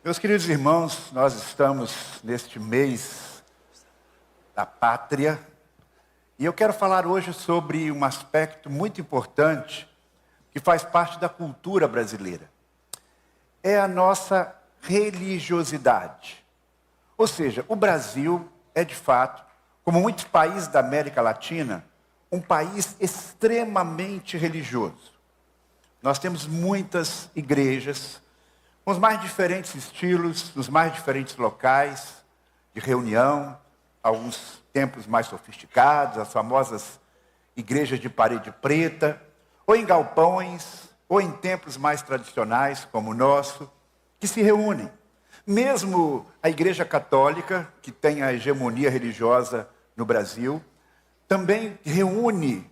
Meus queridos irmãos, nós estamos neste mês da pátria e eu quero falar hoje sobre um aspecto muito importante que faz parte da cultura brasileira. É a nossa religiosidade. Ou seja, o Brasil é de fato, como muitos países da América Latina, um país extremamente religioso. Nós temos muitas igrejas, com os mais diferentes estilos, nos mais diferentes locais de reunião, alguns templos mais sofisticados, as famosas igrejas de parede preta, ou em galpões, ou em templos mais tradicionais, como o nosso, que se reúnem. Mesmo a Igreja Católica, que tem a hegemonia religiosa no Brasil, também reúne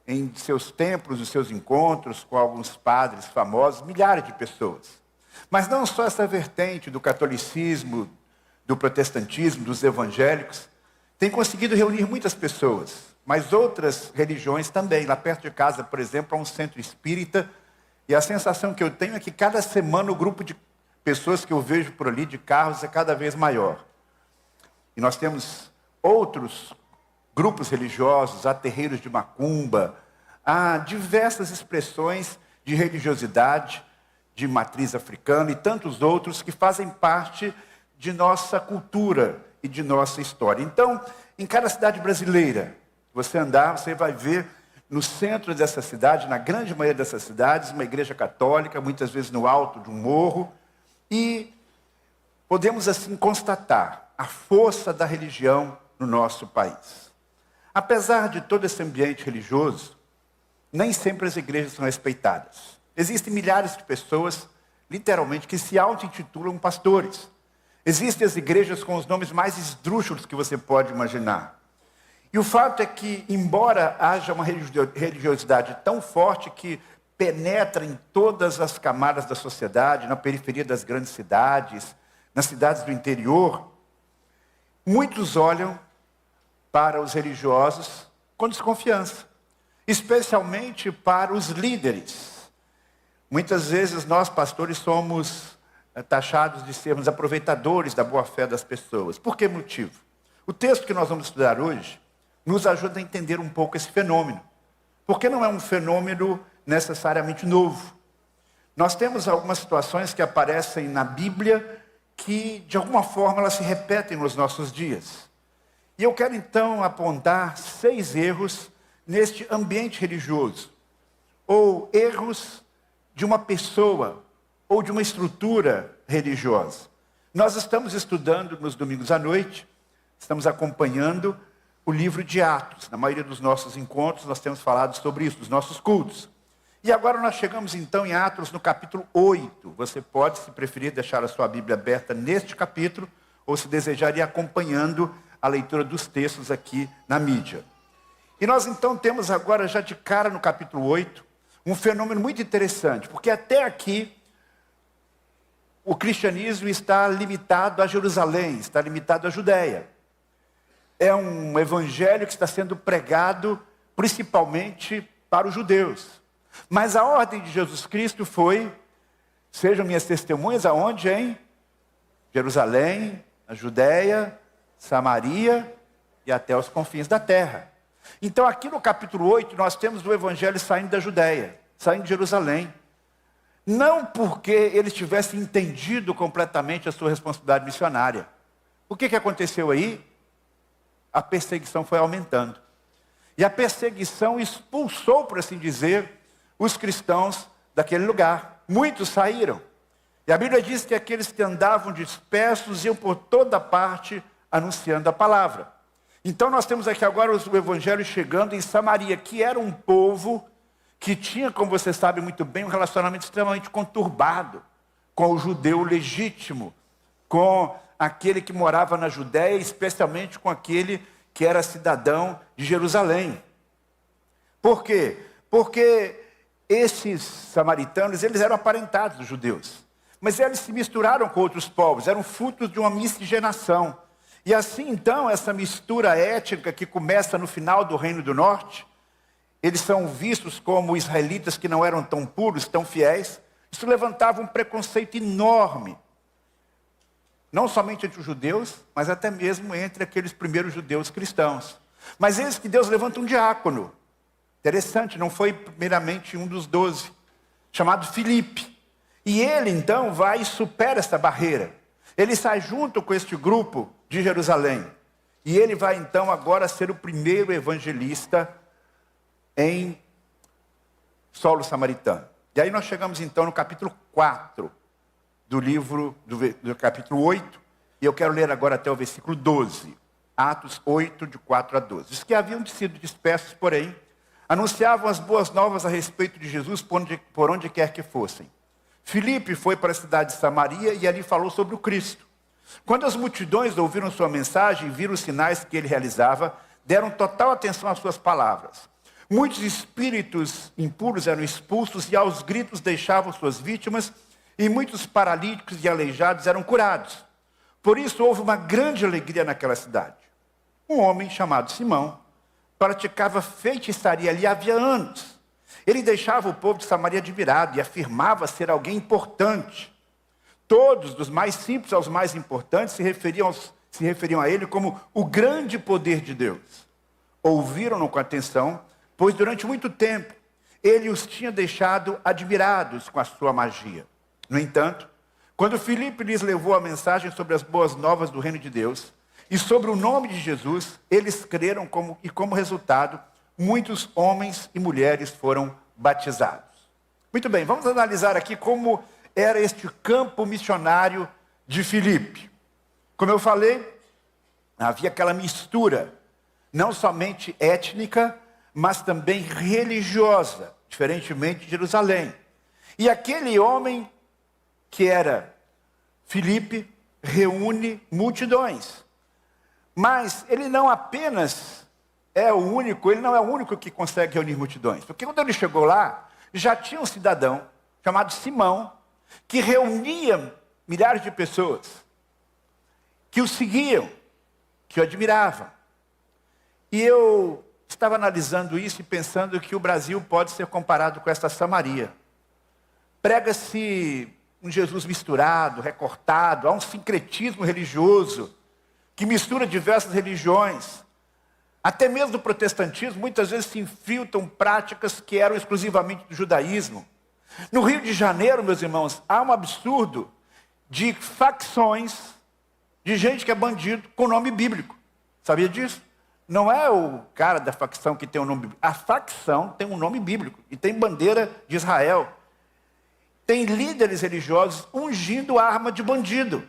em seus templos, nos seus encontros com alguns padres famosos, milhares de pessoas. Mas não só essa vertente do catolicismo, do protestantismo, dos evangélicos, tem conseguido reunir muitas pessoas, mas outras religiões também. Lá perto de casa, por exemplo, há um centro espírita, e a sensação que eu tenho é que cada semana o grupo de pessoas que eu vejo por ali de carros é cada vez maior. E nós temos outros grupos religiosos, há terreiros de macumba, há diversas expressões de religiosidade, de matriz africana e tantos outros que fazem parte de nossa cultura e de nossa história. Então, em cada cidade brasileira, você andar, você vai ver no centro dessa cidade, na grande maioria dessas cidades, uma igreja católica, muitas vezes no alto de um morro, e podemos assim constatar a força da religião no nosso país. Apesar de todo esse ambiente religioso, nem sempre as igrejas são respeitadas. Existem milhares de pessoas, literalmente, que se auto-intitulam pastores. Existem as igrejas com os nomes mais esdrúxulos que você pode imaginar. E o fato é que, embora haja uma religiosidade tão forte que penetra em todas as camadas da sociedade, na periferia das grandes cidades, nas cidades do interior, muitos olham para os religiosos com desconfiança, especialmente para os líderes. Muitas vezes nós, pastores, somos taxados de sermos aproveitadores da boa-fé das pessoas. Por que motivo? O texto que nós vamos estudar hoje nos ajuda a entender um pouco esse fenômeno. Porque não é um fenômeno necessariamente novo. Nós temos algumas situações que aparecem na Bíblia que, de alguma forma, elas se repetem nos nossos dias. E eu quero, então, apontar 6 erros neste ambiente religioso. Ou erros de uma pessoa ou de uma estrutura religiosa. Nós estamos estudando nos domingos à noite, estamos acompanhando o livro de Atos. Na maioria dos nossos encontros nós temos falado sobre isso, dos nossos cultos. E agora nós chegamos então em Atos no capítulo 8. Você pode, se preferir, deixar a sua Bíblia aberta neste capítulo, ou se desejar ir acompanhando a leitura dos textos aqui na mídia. E nós então temos agora já de cara no capítulo 8, um fenômeno muito interessante, porque até aqui o cristianismo está limitado a Jerusalém, está limitado à Judéia. É um evangelho que está sendo pregado principalmente para os judeus. Mas a ordem de Jesus Cristo foi: sejam minhas testemunhas aonde? Em Jerusalém, na Judéia, Samaria e até os confins da terra. Então aqui no capítulo 8 nós temos o evangelho saindo da Judéia, saindo de Jerusalém. Não porque eles tivessem entendido completamente a sua responsabilidade missionária. O que aconteceu aí? A perseguição foi aumentando. E a perseguição expulsou, por assim dizer, os cristãos daquele lugar. Muitos saíram. E a Bíblia diz que aqueles que andavam dispersos iam por toda parte anunciando a palavra. Então nós temos aqui agora o evangelho chegando em Samaria, que era um povo que tinha, como você sabe muito bem, um relacionamento extremamente conturbado com o judeu legítimo, com aquele que morava na Judéia, especialmente com aquele que era cidadão de Jerusalém. Por quê? Porque esses samaritanos, eles eram aparentados dos judeus, mas eles se misturaram com outros povos, eram frutos de uma miscigenação. E assim, então, essa mistura étnica que começa no final do Reino do Norte, eles são vistos como israelitas que não eram tão puros, tão fiéis. Isso levantava um preconceito enorme não somente entre os judeus, mas até mesmo entre aqueles primeiros judeus cristãos. Mas eis que Deus levanta um diácono. Interessante, não foi primeiramente um dos 12, chamado Filipe. E ele então vai e supera essa barreira. Ele sai junto com este grupo de Jerusalém. E ele vai então agora ser o primeiro evangelista em solo samaritano. E aí nós chegamos então no capítulo 4 do livro, do capítulo 8. E eu quero ler agora até o versículo 12. Atos 8, de 4 a 12. Os que haviam sido dispersos, porém, anunciavam as boas novas a respeito de Jesus por onde quer que fossem. Filipe foi para a cidade de Samaria e ali falou sobre o Cristo. Quando as multidões ouviram sua mensagem e viram os sinais que ele realizava, deram total atenção às suas palavras. Muitos espíritos impuros eram expulsos e aos gritos deixavam suas vítimas, e muitos paralíticos e aleijados eram curados. Por isso houve uma grande alegria naquela cidade. Um homem chamado Simão praticava feitiçaria ali havia anos. Ele deixava o povo de Samaria admirado e afirmava ser alguém importante. Todos, dos mais simples aos mais importantes, se referiam a ele como o grande poder de Deus. Ouviram-no com atenção, pois durante muito tempo ele os tinha deixado admirados com a sua magia. No entanto, quando Filipe lhes levou a mensagem sobre as boas novas do reino de Deus e sobre o nome de Jesus, eles creram como resultado, muitos homens e mulheres foram batizados. Muito bem, vamos analisar aqui como era este campo missionário de Filipe. Como eu falei, havia aquela mistura, não somente étnica, mas também religiosa, diferentemente de Jerusalém. E aquele homem que era Filipe reúne multidões. Mas ele não apenas é o único, ele não é o único que consegue reunir multidões. Porque quando ele chegou lá, já tinha um cidadão chamado Simão, que reunia milhares de pessoas, que o seguiam, que o admiravam. E eu estava analisando isso e pensando que o Brasil pode ser comparado com esta Samaria. Prega-se um Jesus misturado, recortado, há um sincretismo religioso, que mistura diversas religiões. Até mesmo no protestantismo, muitas vezes se infiltram práticas que eram exclusivamente do judaísmo. No Rio de Janeiro, meus irmãos, há um absurdo de facções de gente que é bandido com nome bíblico. Sabia disso? Não é o cara da facção que tem um nome bíblico. A facção tem um nome bíblico e tem bandeira de Israel. Tem líderes religiosos ungindo arma de bandido.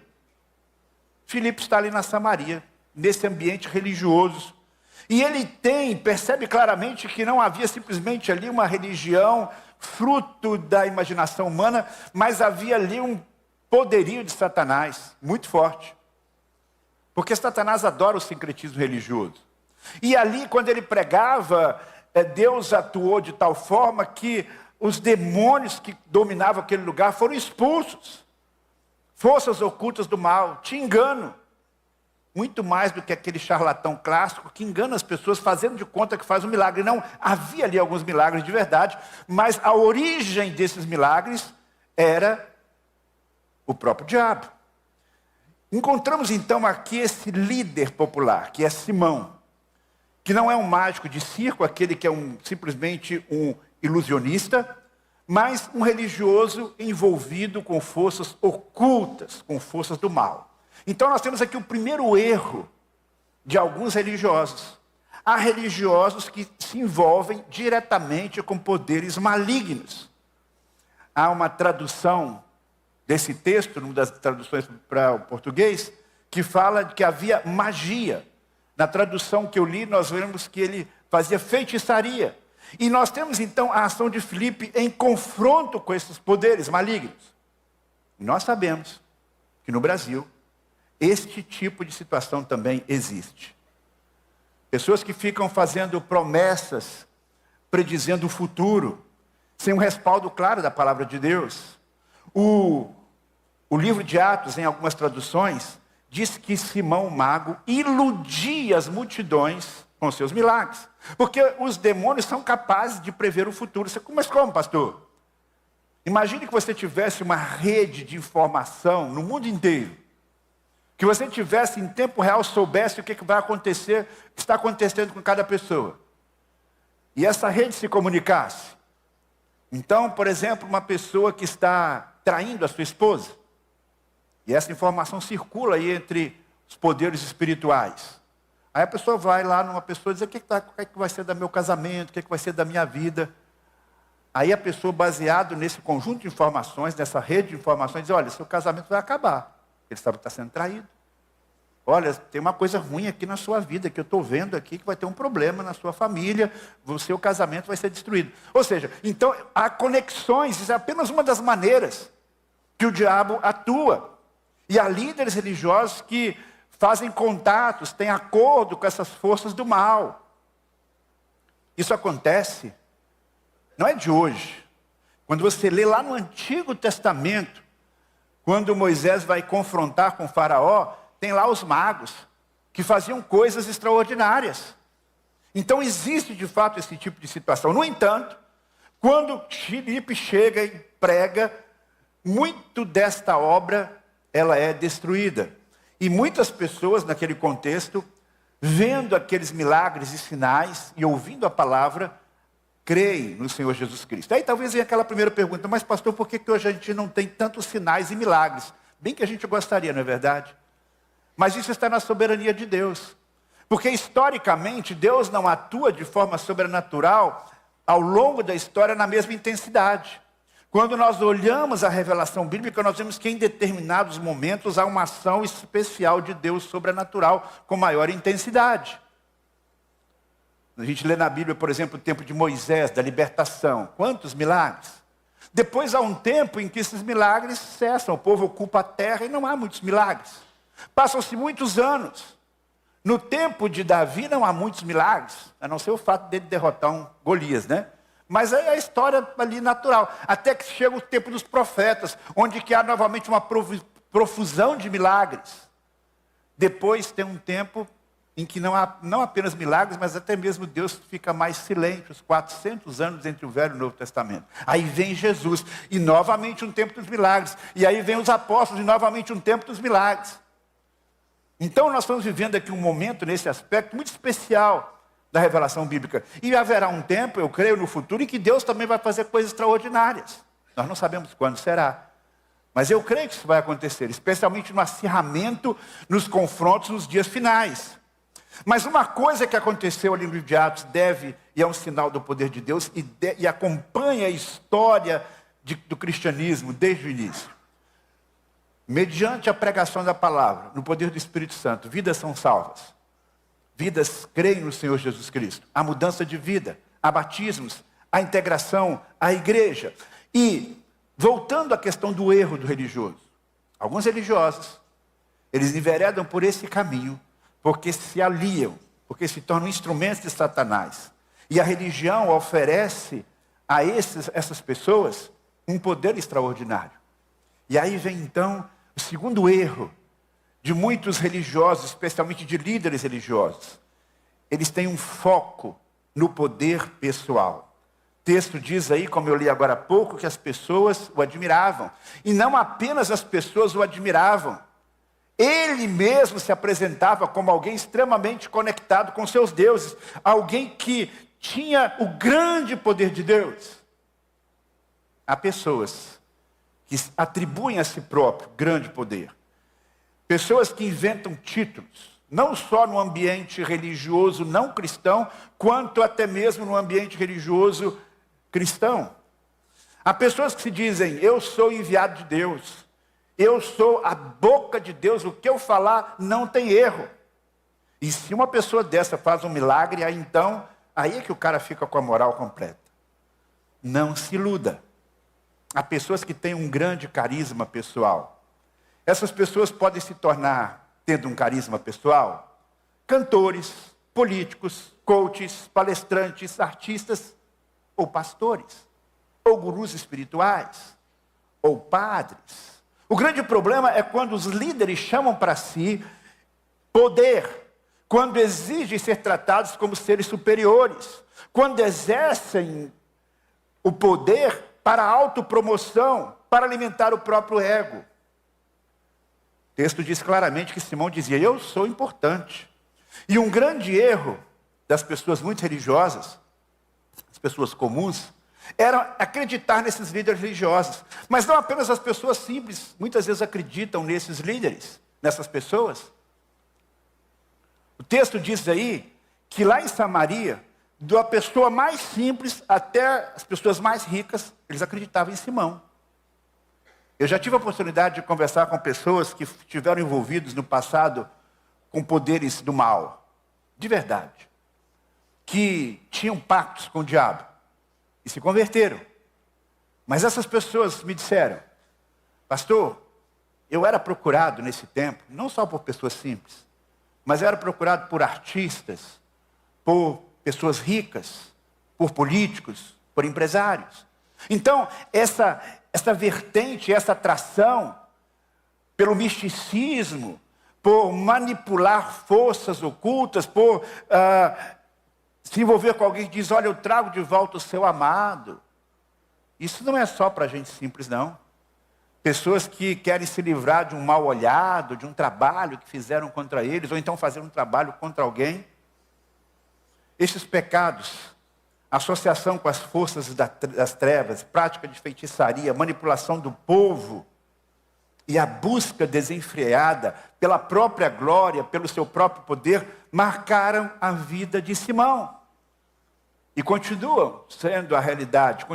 Filipe está ali na Samaria, nesse ambiente religioso. E ele percebe claramente que não havia simplesmente ali uma religião fruto da imaginação humana, mas havia ali um poderio de Satanás muito forte. Porque Satanás adora o sincretismo religioso. E ali, quando ele pregava, Deus atuou de tal forma que os demônios que dominavam aquele lugar foram expulsos. Forças ocultas do mal, te engano. Muito mais do que aquele charlatão clássico que engana as pessoas fazendo de conta que faz um milagre. Não, havia ali alguns milagres de verdade, mas a origem desses milagres era o próprio diabo. Encontramos então aqui esse líder popular, que é Simão, que não é um mágico de circo, aquele que é simplesmente um ilusionista, mas um religioso envolvido com forças ocultas, com forças do mal. Então nós temos aqui o primeiro erro de alguns religiosos. Há religiosos que se envolvem diretamente com poderes malignos. Há uma tradução desse texto, numa das traduções para o português, que fala de que havia magia. Na tradução que eu li, nós vemos que ele fazia feitiçaria. E nós temos então a ação de Filipe em confronto com esses poderes malignos. E nós sabemos que no Brasil, este tipo de situação também existe. Pessoas que ficam fazendo promessas, predizendo o futuro, sem um respaldo claro da palavra de Deus. O livro de Atos, em algumas traduções, diz que Simão o mago iludia as multidões com seus milagres. Porque os demônios são capazes de prever o futuro. Mas como, pastor? Imagine que você tivesse uma rede de informação no mundo inteiro. que você tivesse em tempo real, soubesse o que vai acontecer, o que está acontecendo com cada pessoa. E essa rede se comunicasse. Então, por exemplo, uma pessoa que está traindo a sua esposa, e essa informação circula aí entre os poderes espirituais. Aí a pessoa vai lá numa pessoa e diz, o que vai ser do meu casamento, o que vai ser da minha vida. Aí a pessoa, baseado nesse conjunto de informações, nessa rede de informações, diz, olha, seu casamento vai acabar. Ele sabe que está sendo traído. Olha, tem uma coisa ruim aqui na sua vida, que eu estou vendo aqui, que vai ter um problema na sua família, o seu casamento vai ser destruído. Ou seja, então há conexões, isso é apenas uma das maneiras que o diabo atua. E há líderes religiosos que fazem contatos, têm acordo com essas forças do mal. Isso acontece, não é de hoje. Quando você lê lá no Antigo Testamento, quando Moisés vai confrontar com Faraó, tem lá os magos, que faziam coisas extraordinárias. Então existe de fato esse tipo de situação. No entanto, quando Filipe chega e prega, muito desta obra, ela é destruída. E muitas pessoas naquele contexto, vendo aqueles milagres e sinais e ouvindo a palavra, creem no Senhor Jesus Cristo. Aí talvez venha aquela primeira pergunta, mas pastor, por que hoje a gente não tem tantos sinais e milagres? Bem que a gente gostaria, não é verdade? Mas isso está na soberania de Deus. Porque historicamente, Deus não atua de forma sobrenatural ao longo da história na mesma intensidade. Quando nós olhamos a revelação bíblica, nós vemos que em determinados momentos há uma ação especial de Deus sobrenatural com maior intensidade. A gente lê na Bíblia, por exemplo, o tempo de Moisés, da libertação. Quantos milagres? Depois há um tempo em que esses milagres cessam. O povo ocupa a terra e não há muitos milagres. Passam-se muitos anos. No tempo de Davi não há muitos milagres, a não ser o fato dele derrotar um Golias, né? Mas é a história ali natural. Até que chega o tempo dos profetas, onde que há novamente uma profusão de milagres. Depois tem um tempo em que não há não apenas milagres, mas até mesmo Deus fica mais silente, os 400 anos entre o Velho e o Novo Testamento. Aí vem Jesus, e novamente um tempo dos milagres. E aí vem os apóstolos, e novamente um tempo dos milagres. Então nós estamos vivendo aqui um momento, nesse aspecto, muito especial da revelação bíblica. E haverá um tempo, eu creio, no futuro, em que Deus também vai fazer coisas extraordinárias. Nós não sabemos quando será. Mas eu creio que isso vai acontecer, especialmente no acirramento, nos confrontos, nos dias finais. Mas uma coisa que aconteceu ali no livro de Atos deve, e é um sinal do poder de Deus, e acompanha a história do cristianismo desde o início. Mediante a pregação da palavra, no poder do Espírito Santo, vidas são salvas. Vidas creem no Senhor Jesus Cristo. Há mudança de vida, há batismos, há integração, há igreja. E, voltando à questão do erro do religioso. Alguns religiosos, eles enveredam por esse caminho, porque se aliam, porque se tornam instrumentos de Satanás. E a religião oferece a essas pessoas um poder extraordinário. E aí vem então o segundo erro de muitos religiosos, especialmente de líderes religiosos. Eles têm um foco no poder pessoal. O texto diz aí, como eu li agora há pouco, que as pessoas o admiravam. E não apenas as pessoas o admiravam. Ele mesmo se apresentava como alguém extremamente conectado com seus deuses. Alguém que tinha o grande poder de Deus. Há pessoas que atribuem a si próprio grande poder. Pessoas que inventam títulos, não só no ambiente religioso não cristão, quanto até mesmo no ambiente religioso cristão. Há pessoas que se dizem, eu sou enviado de Deus, eu sou a boca de Deus, o que eu falar não tem erro. E se uma pessoa dessa faz um milagre, aí então, aí é que o cara fica com a moral completa. Não se iluda. Há pessoas que têm um grande carisma pessoal. Essas pessoas podem se tornar, tendo um carisma pessoal, cantores, políticos, coaches, palestrantes, artistas, ou pastores, ou gurus espirituais, ou padres. O grande problema é quando os líderes chamam para si poder, quando exigem ser tratados como seres superiores, quando exercem o poder para a autopromoção, para alimentar o próprio ego. O texto diz claramente que Simão dizia, eu sou importante. E um grande erro das pessoas muito religiosas, as pessoas comuns, era acreditar nesses líderes religiosos. Mas não apenas as pessoas simples, muitas vezes acreditam nesses líderes, nessas pessoas. O texto diz aí que lá em Samaria, da pessoa mais simples até as pessoas mais ricas, eles acreditavam em Simão. Eu já tive a oportunidade de conversar com pessoas que estiveram envolvidos no passado com poderes do mal, de verdade, que tinham pactos com o diabo e se converteram. Mas essas pessoas me disseram, pastor, eu era procurado nesse tempo, não só por pessoas simples, mas eu era procurado por artistas, por pessoas ricas, por políticos, por empresários. Então, essa vertente, essa atração pelo misticismo, por manipular forças ocultas, por se envolver com alguém que diz, olha, eu trago de volta o seu amado. Isso não é só para gente simples, não. Pessoas que querem se livrar de um mal olhado, de um trabalho que fizeram contra eles, ou então fazer um trabalho contra alguém. Esses pecados, associação com as forças das trevas, prática de feitiçaria, manipulação do povo e a busca desenfreada pela própria glória, pelo seu próprio poder, marcaram a vida de Simão. E continua sendo a realidade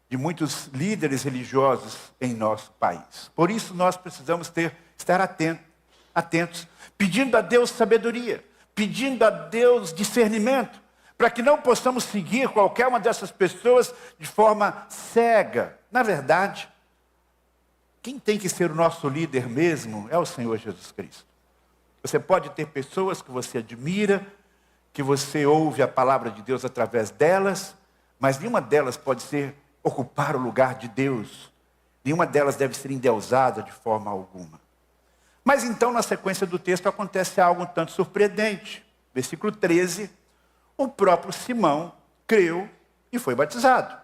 de muitos líderes religiosos em nosso país. Por isso nós precisamos estar atentos, pedindo a Deus sabedoria, pedindo a Deus discernimento, para que não possamos seguir qualquer uma dessas pessoas de forma cega. Na verdade, quem tem que ser o nosso líder mesmo é o Senhor Jesus Cristo. Você pode ter pessoas que você admira, que você ouve a palavra de Deus através delas, mas nenhuma delas pode ocupar o lugar de Deus. Nenhuma delas deve ser endeusada de forma alguma. Mas então, na sequência do texto, acontece algo um tanto surpreendente. Versículo 13, o próprio Simão creu e foi batizado.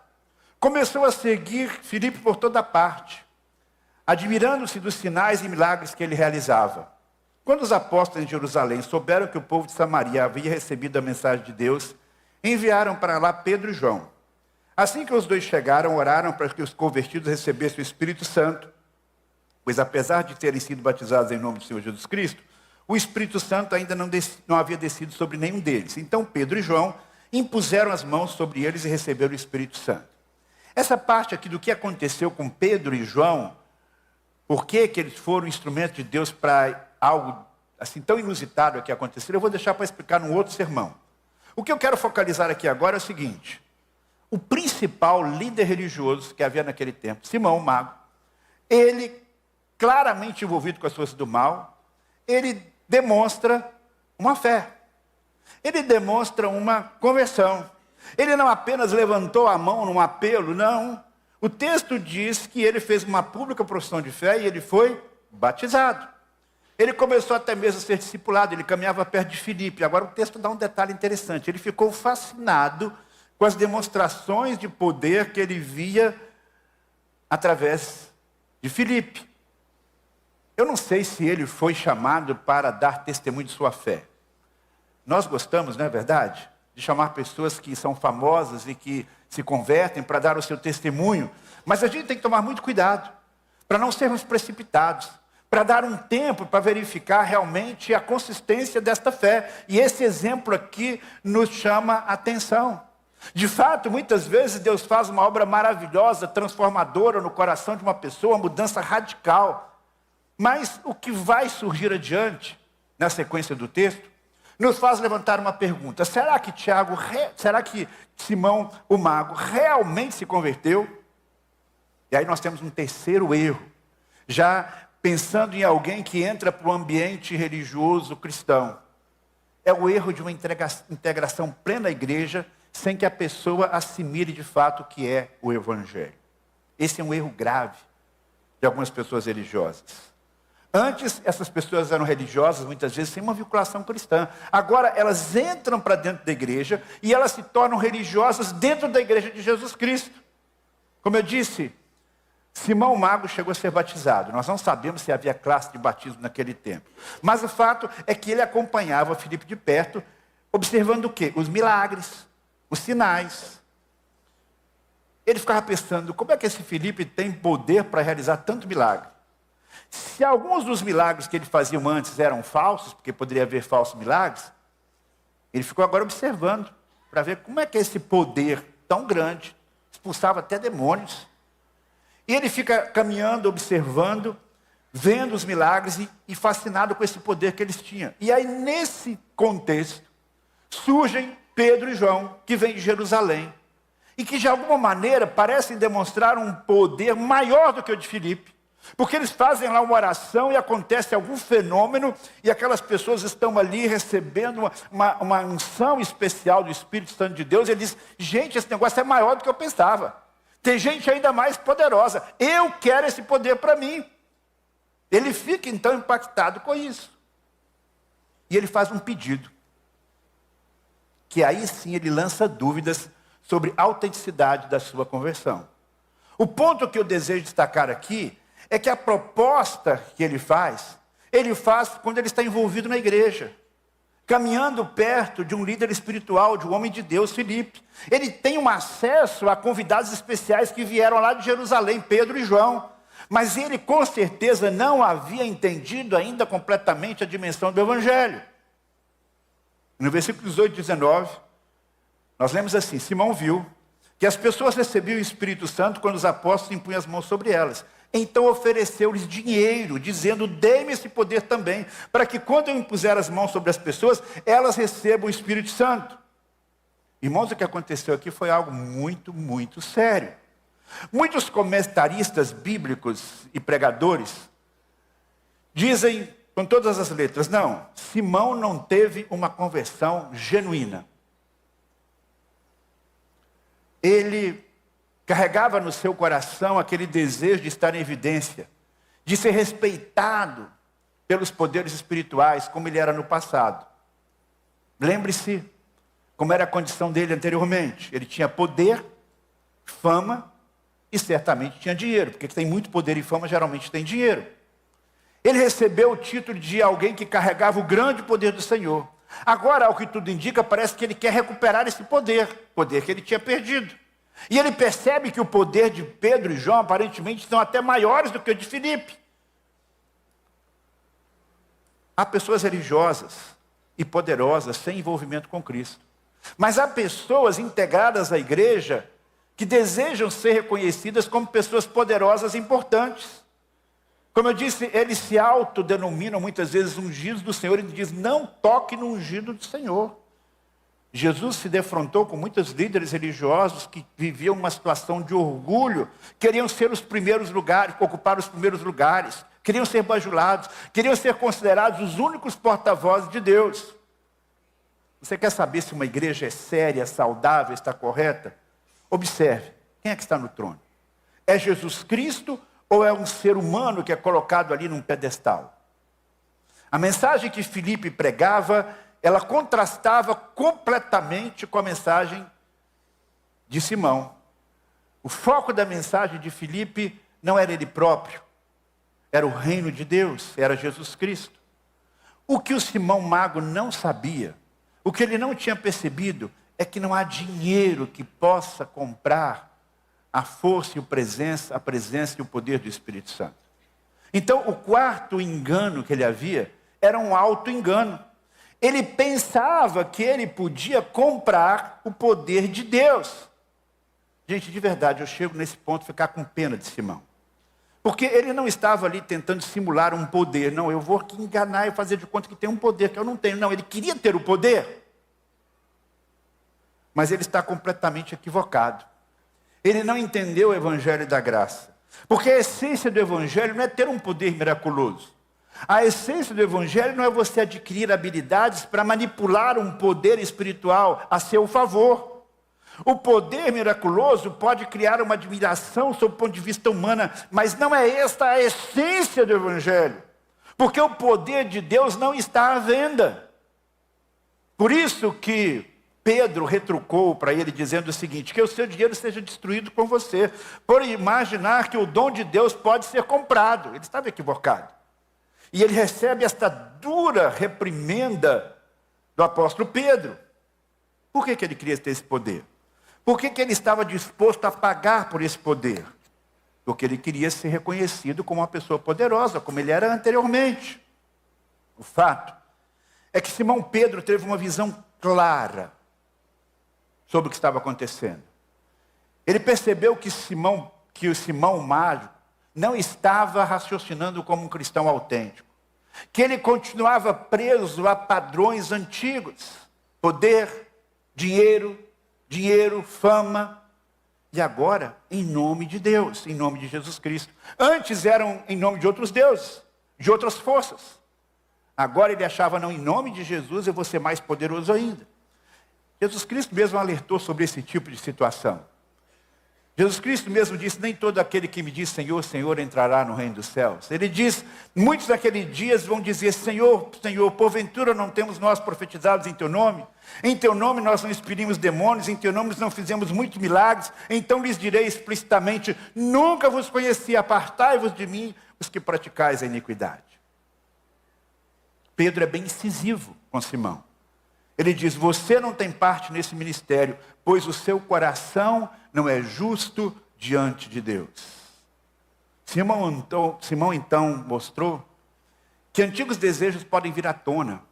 Começou a seguir Filipe por toda parte, admirando-se dos sinais e milagres que ele realizava. Quando os apóstolos em Jerusalém souberam que o povo de Samaria havia recebido a mensagem de Deus, enviaram para lá Pedro e João. Assim que os dois chegaram, oraram para que os convertidos recebessem o Espírito Santo, pois apesar de terem sido batizados em nome do Senhor Jesus Cristo, o Espírito Santo ainda não havia descido sobre nenhum deles. Então Pedro e João impuseram as mãos sobre eles e receberam o Espírito Santo. Essa parte aqui do que aconteceu com Pedro e João, por que eles foram instrumentos de Deus para algo assim tão inusitado que aconteceu, eu vou deixar para explicar num outro sermão. O que eu quero focalizar aqui agora é o seguinte: o principal líder religioso que havia naquele tempo, Simão, o mago, ele, claramente envolvido com as forças do mal, ele demonstra uma fé. Ele demonstra uma conversão. Ele não apenas levantou a mão num apelo, não. O texto diz que ele fez uma pública profissão de fé e ele foi batizado. Ele começou até mesmo a ser discipulado, ele caminhava perto de Filipe. Agora o texto dá um detalhe interessante. Ele ficou fascinado com as demonstrações de poder que ele via através de Filipe. Eu não sei se ele foi chamado para dar testemunho de sua fé. Nós gostamos, não é verdade? De chamar pessoas que são famosas e que se convertem para dar o seu testemunho. Mas a gente tem que tomar muito cuidado, para não sermos precipitados, para dar um tempo para verificar realmente a consistência desta fé. E esse exemplo aqui nos chama a atenção. De fato, muitas vezes Deus faz uma obra maravilhosa, transformadora no coração de uma pessoa, uma mudança radical. Mas o que vai surgir adiante, na sequência do texto, nos faz levantar uma pergunta. Será que Simão, o mago, realmente se converteu? E aí nós temos um terceiro erro. Já pensando em alguém que entra para o ambiente religioso cristão. É o erro de uma integração plena à igreja, sem que a pessoa assimile de fato o que é o Evangelho. Esse é um erro grave de algumas pessoas religiosas. Antes, essas pessoas eram religiosas, muitas vezes, sem uma vinculação cristã. Agora, elas entram para dentro da igreja e elas se tornam religiosas dentro da igreja de Jesus Cristo. Como eu disse, Simão Mago chegou a ser batizado. Nós não sabemos se havia classe de batismo naquele tempo. Mas o fato é que ele acompanhava Filipe de perto, observando o quê? Os milagres, os sinais. Ele ficava pensando, como é que esse Filipe tem poder para realizar tanto milagre? Se alguns dos milagres que ele fazia antes eram falsos, porque poderia haver falsos milagres, ele ficou agora observando, para ver como é que esse poder tão grande expulsava até demônios. E ele fica caminhando, observando, vendo os milagres e fascinado com esse poder que eles tinham. E aí, nesse contexto, surgem Pedro e João, que vêm de Jerusalém, e que de alguma maneira parecem demonstrar um poder maior do que o de Filipe. Porque eles fazem lá uma oração e acontece algum fenômeno e aquelas pessoas estão ali recebendo uma unção especial do Espírito Santo de Deus. E ele diz, gente, esse negócio é maior do que eu pensava. Tem gente ainda mais poderosa. Eu quero esse poder para mim. Ele fica então impactado com isso. E ele faz um pedido. Que aí sim ele lança dúvidas sobre a autenticidade da sua conversão. O ponto que eu desejo destacar aqui é que a proposta que ele faz quando ele está envolvido na igreja, caminhando perto de um líder espiritual, de um homem de Deus, Filipe. Ele tem um acesso a convidados especiais que vieram lá de Jerusalém, Pedro e João. Mas ele com certeza não havia entendido ainda completamente a dimensão do Evangelho. No versículo 18 e 19, nós lemos assim, Simão viu que as pessoas recebiam o Espírito Santo quando os apóstolos impunham as mãos sobre elas. Então ofereceu-lhes dinheiro, dizendo, dê-me esse poder também, para que quando eu impuser as mãos sobre as pessoas, elas recebam o Espírito Santo. Irmãos, o que aconteceu aqui foi algo muito, muito sério. Muitos comentaristas bíblicos e pregadores dizem, com todas as letras, não, Simão não teve uma conversão genuína. Ele carregava no seu coração aquele desejo de estar em evidência, de ser respeitado pelos poderes espirituais, como ele era no passado. Lembre-se como era a condição dele anteriormente. Ele tinha poder, fama e certamente tinha dinheiro, porque quem tem muito poder e fama geralmente tem dinheiro. Ele recebeu o título de alguém que carregava o grande poder do Senhor. Agora, ao que tudo indica, parece que ele quer recuperar esse poder que ele tinha perdido. E ele percebe que o poder de Pedro e João aparentemente são até maiores do que o de Filipe. Há pessoas religiosas e poderosas sem envolvimento com Cristo. Mas há pessoas integradas à igreja que desejam ser reconhecidas como pessoas poderosas e importantes. Como eu disse, eles se autodenominam muitas vezes ungidos do Senhor e diz, não toque no ungido do Senhor. Jesus se defrontou com muitos líderes religiosos que viviam uma situação de orgulho, queriam ser os primeiros lugares, ocupar os primeiros lugares, queriam ser bajulados, queriam ser considerados os únicos porta-vozes de Deus. Você quer saber se uma igreja é séria, saudável, está correta? Observe, quem é que está no trono? É Jesus Cristo ou é um ser humano que é colocado ali num pedestal? A mensagem que Filipe pregava, ela contrastava completamente com a mensagem de Simão. O foco da mensagem de Filipe não era ele próprio, era o reino de Deus, era Jesus Cristo. O que o Simão Mago não sabia, o que ele não tinha percebido, é que não há dinheiro que possa comprar a força e a presença e o poder do Espírito Santo. Então, o quarto engano que ele havia era um auto-engano. Ele pensava que ele podia comprar o poder de Deus. Gente, de verdade, eu chego nesse ponto de ficar com pena de Simão. Porque ele não estava ali tentando simular um poder. Não, eu vou aqui enganar e fazer de conta que tem um poder que eu não tenho. Não, ele queria ter o poder. Mas ele está completamente equivocado. Ele não entendeu o Evangelho da graça. Porque a essência do Evangelho não é ter um poder miraculoso. A essência do Evangelho não é você adquirir habilidades para manipular um poder espiritual a seu favor. O poder miraculoso pode criar uma admiração sob o ponto de vista humano, mas não é esta a essência do Evangelho. Porque o poder de Deus não está à venda. Por isso que Pedro retrucou para ele dizendo o seguinte: que o seu dinheiro seja destruído com você, por imaginar que o dom de Deus pode ser comprado. Ele estava equivocado. E ele recebe esta dura reprimenda do apóstolo Pedro. Por que ele queria ter esse poder? Por que ele estava disposto a pagar por esse poder? Porque ele queria ser reconhecido como uma pessoa poderosa, como ele era anteriormente. O fato é que Simão Pedro teve uma visão clara sobre o que estava acontecendo. Ele percebeu que o Simão mágico não estava raciocinando como um cristão autêntico. Que ele continuava preso a padrões antigos. Poder, dinheiro, fama. E agora, em nome de Deus, em nome de Jesus Cristo. Antes eram em nome de outros deuses, de outras forças. Agora ele achava, não, em nome de Jesus eu vou ser mais poderoso ainda. Jesus Cristo mesmo alertou sobre esse tipo de situação. Jesus Cristo mesmo disse: nem todo aquele que me diz Senhor, Senhor entrará no reino dos céus. Ele diz: muitos naqueles dias vão dizer: Senhor, Senhor, porventura não temos nós profetizados em teu nome? Em teu nome nós não expelimos demônios, em teu nome nós não fizemos muitos milagres. Então lhes direi explicitamente: nunca vos conheci, apartai-vos de mim, os que praticais a iniquidade. Pedro é bem incisivo com Simão. Ele diz: você não tem parte nesse ministério, pois o seu coração não é justo diante de Deus. Simão então mostrou que antigos desejos podem vir à tona,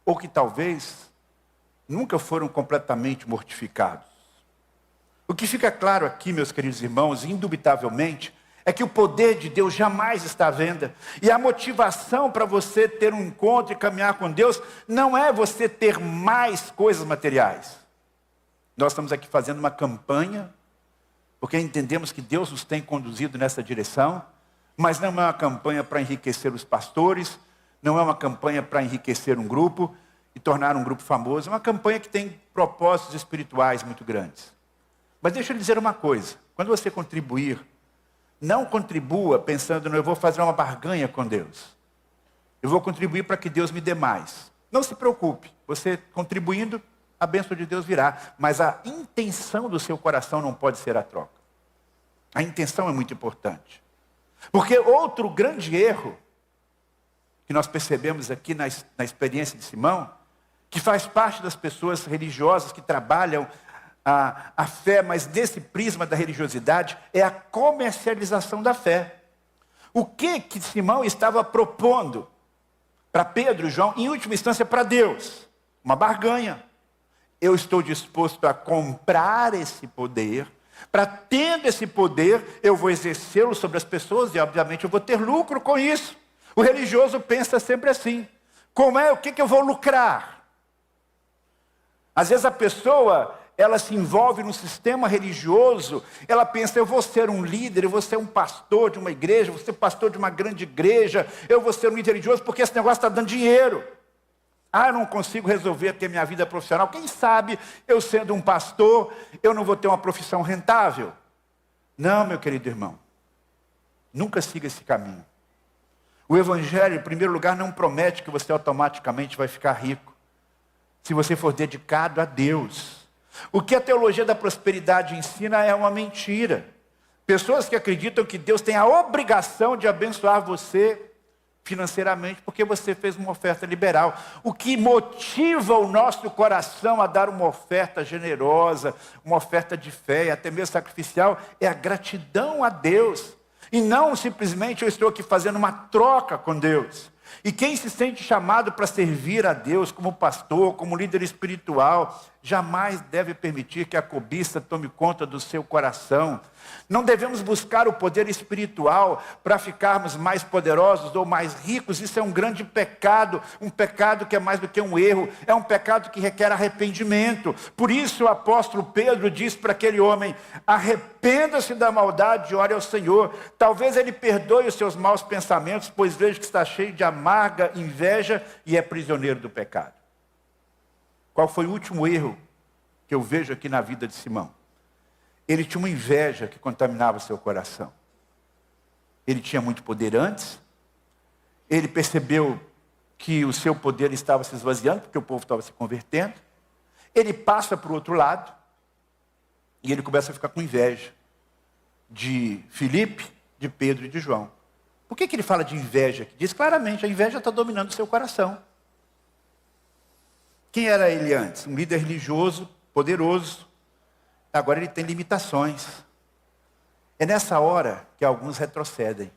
ou que talvez nunca foram completamente mortificados. O que fica claro aqui, meus queridos irmãos, indubitavelmente, é que o poder de Deus jamais está à venda. E a motivação para você ter um encontro e caminhar com Deus não é você ter mais coisas materiais. Nós estamos aqui fazendo uma campanha, porque entendemos que Deus nos tem conduzido nessa direção, mas não é uma campanha para enriquecer os pastores, não é uma campanha para enriquecer um grupo e tornar um grupo famoso, é uma campanha que tem propósitos espirituais muito grandes. Mas deixa eu lhe dizer uma coisa: quando você contribuir, não contribua pensando, não, eu vou fazer uma barganha com Deus. Eu vou contribuir para que Deus me dê mais. Não se preocupe, você contribuindo, a bênção de Deus virá. Mas a intenção do seu coração não pode ser a troca. A intenção é muito importante. Porque outro grande erro que nós percebemos aqui na experiência de Simão, que faz parte das pessoas religiosas que trabalham a fé, mas desse prisma da religiosidade, é a comercialização da fé. O que Simão estava propondo para Pedro e João, em última instância para Deus? Uma barganha. Eu estou disposto a comprar esse poder, para tendo esse poder, eu vou exercê-lo sobre as pessoas e obviamente eu vou ter lucro com isso. O religioso pensa sempre assim: o que eu vou lucrar? Às vezes a pessoa, ela se envolve num sistema religioso, ela pensa: eu vou ser um líder, eu vou ser um pastor de uma igreja, eu vou ser pastor de uma grande igreja, eu vou ser um líder religioso porque esse negócio está dando dinheiro. Eu não consigo resolver ter minha vida profissional. Quem sabe, eu sendo um pastor, eu não vou ter uma profissão rentável? Não, meu querido irmão, nunca siga esse caminho. O Evangelho, em primeiro lugar, não promete que você automaticamente vai ficar rico, se você for dedicado a Deus. O que a teologia da prosperidade ensina é uma mentira. Pessoas que acreditam que Deus tem a obrigação de abençoar você financeiramente porque você fez uma oferta liberal. O que motiva o nosso coração a dar uma oferta generosa, uma oferta de fé, até mesmo sacrificial, é a gratidão a Deus. E não simplesmente eu estou aqui fazendo uma troca com Deus. E quem se sente chamado para servir a Deus como pastor, como líder espiritual, jamais deve permitir que a cobiça tome conta do seu coração. Não devemos buscar o poder espiritual para ficarmos mais poderosos ou mais ricos. Isso é um grande pecado, um pecado que é mais do que um erro, é um pecado que requer arrependimento. Por isso o apóstolo Pedro diz para aquele homem: arrependa-se da maldade e ore ao Senhor. Talvez ele perdoe os seus maus pensamentos, pois vejo que está cheio de amarga inveja e é prisioneiro do pecado. Qual foi o último erro que eu vejo aqui na vida de Simão? Ele tinha uma inveja que contaminava seu coração. Ele tinha muito poder antes. Ele percebeu que o seu poder estava se esvaziando, porque o povo estava se convertendo. Ele passa para o outro lado e ele começa a ficar com inveja de Filipe, de Pedro e de João. Por que ele fala de inveja? Diz claramente, a inveja está dominando o seu coração. Quem era ele antes? Um líder religioso, poderoso. Agora ele tem limitações. É nessa hora que alguns retrocedem.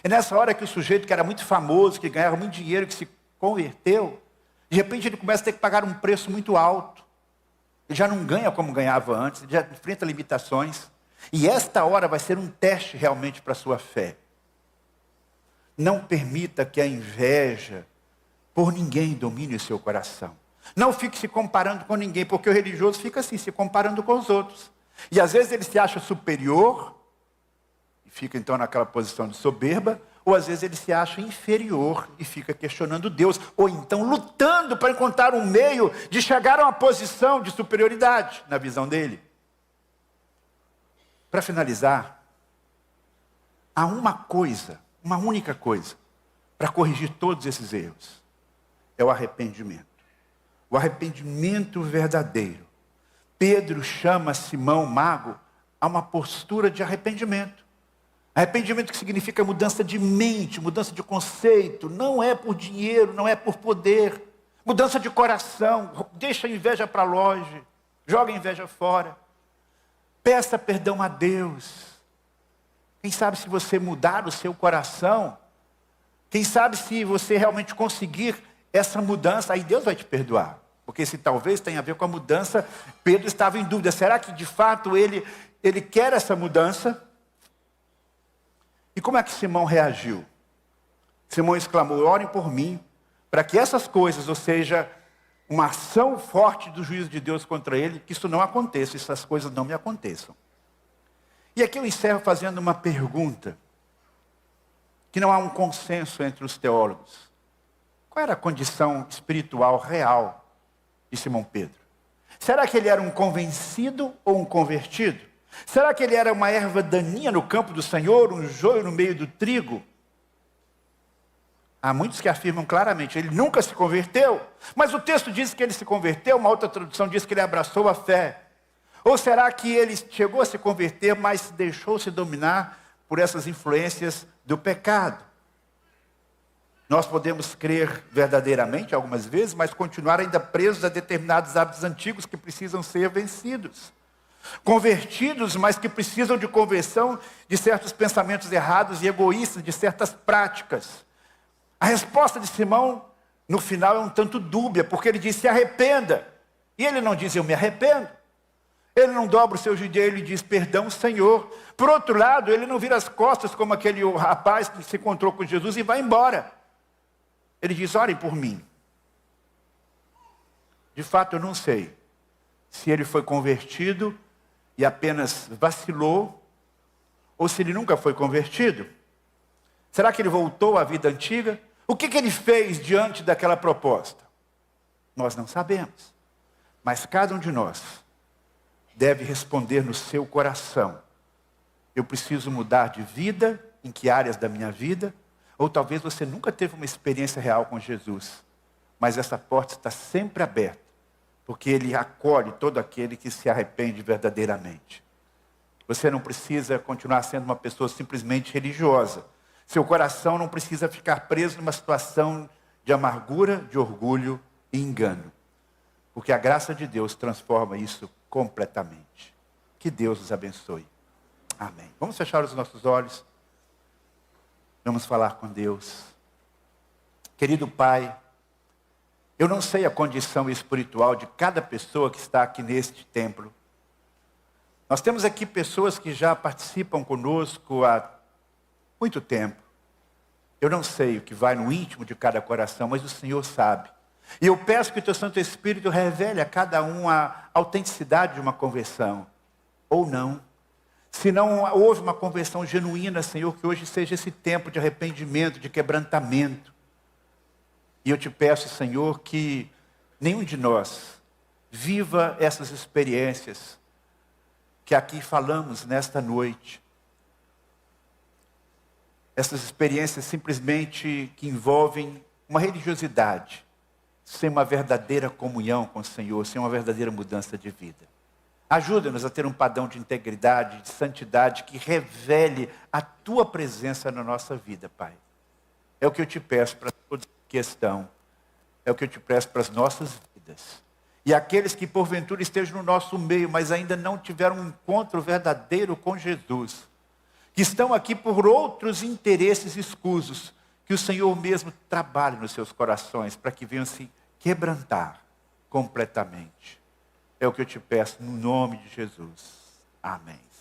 É nessa hora que o sujeito que era muito famoso, que ganhava muito dinheiro, que se converteu, de repente ele começa a ter que pagar um preço muito alto. Ele já não ganha como ganhava antes, ele já enfrenta limitações. E esta hora vai ser um teste realmente para a sua fé. Não permita que a inveja por ninguém domine o seu coração. Não fique se comparando com ninguém, porque o religioso fica assim, se comparando com os outros. E às vezes ele se acha superior, e fica então naquela posição de soberba, ou às vezes ele se acha inferior e fica questionando Deus, ou então lutando para encontrar um meio de chegar a uma posição de superioridade na visão dele. Para finalizar, há uma única coisa, para corrigir todos esses erros. É o arrependimento. O arrependimento verdadeiro. Pedro chama Simão Mago a uma postura de arrependimento. Arrependimento que significa mudança de mente, mudança de conceito. Não é por dinheiro, não é por poder. Mudança de coração. Deixa a inveja para longe. Joga a inveja fora. Peça perdão a Deus. Quem sabe se você mudar o seu coração, quem sabe se você realmente conseguir essa mudança, aí Deus vai te perdoar. Porque se talvez tenha a ver com a mudança, Pedro estava em dúvida. Será que de fato ele quer essa mudança? E como é que Simão reagiu? Simão exclamou, orem por mim, para que essas coisas, ou seja, uma ação forte do juízo de Deus contra ele, que isso não aconteça, essas coisas não me aconteçam. E aqui eu encerro fazendo uma pergunta, que não há um consenso entre os teólogos. Qual era a condição espiritual real de Simão Pedro? Será que ele era um convencido ou um convertido? Será que ele era uma erva daninha no campo do Senhor, um joio no meio do trigo? Há muitos que afirmam claramente, ele nunca se converteu, mas o texto diz que ele se converteu, uma outra tradução diz que ele abraçou a fé. Ou será que ele chegou a se converter, mas deixou-se dominar por essas influências do pecado? Nós podemos crer verdadeiramente algumas vezes, mas continuar ainda presos a determinados hábitos antigos que precisam ser vencidos. Convertidos, mas que precisam de conversão de certos pensamentos errados e egoístas, de certas práticas. A resposta de Simão, no final, é um tanto dúbia, porque ele diz, se arrependa. E ele não diz, eu me arrependo. Ele não dobra o seu joelho e diz, perdão, Senhor. Por outro lado, ele não vira as costas como aquele rapaz que se encontrou com Jesus e vai embora. Ele diz, orem por mim. De fato, eu não sei se ele foi convertido e apenas vacilou, ou se ele nunca foi convertido. Será que ele voltou à vida antiga? O que ele fez diante daquela proposta? Nós não sabemos. Mas cada um de nós deve responder no seu coração. Eu preciso mudar de vida, em que áreas da minha vida? Ou talvez você nunca teve uma experiência real com Jesus. Mas essa porta está sempre aberta. Porque Ele acolhe todo aquele que se arrepende verdadeiramente. Você não precisa continuar sendo uma pessoa simplesmente religiosa. Seu coração não precisa ficar preso numa situação de amargura, de orgulho e engano. Porque a graça de Deus transforma isso completamente. Que Deus os abençoe. Amém. Vamos fechar os nossos olhos. Vamos falar com Deus. Querido Pai, eu não sei a condição espiritual de cada pessoa que está aqui neste templo. Nós temos aqui pessoas que já participam conosco há muito tempo. Eu não sei o que vai no íntimo de cada coração, mas o Senhor sabe. E eu peço que o Teu Santo Espírito revele a cada um a autenticidade de uma conversão. Ou não. Se não houve uma conversão genuína, Senhor, que hoje seja esse tempo de arrependimento, de quebrantamento. E eu te peço, Senhor, que nenhum de nós viva essas experiências que aqui falamos nesta noite. Essas experiências simplesmente que envolvem uma religiosidade sem uma verdadeira comunhão com o Senhor, sem uma verdadeira mudança de vida. Ajuda-nos a ter um padrão de integridade, de santidade, que revele a Tua presença na nossa vida, Pai. É o que eu te peço para todos que estão. É o que eu te peço para as nossas vidas. E aqueles que porventura estejam no nosso meio, mas ainda não tiveram um encontro verdadeiro com Jesus, que estão aqui por outros interesses escusos, que o Senhor mesmo trabalhe nos seus corações, para que venham se quebrantar completamente. É o que eu te peço no nome de Jesus. Amém.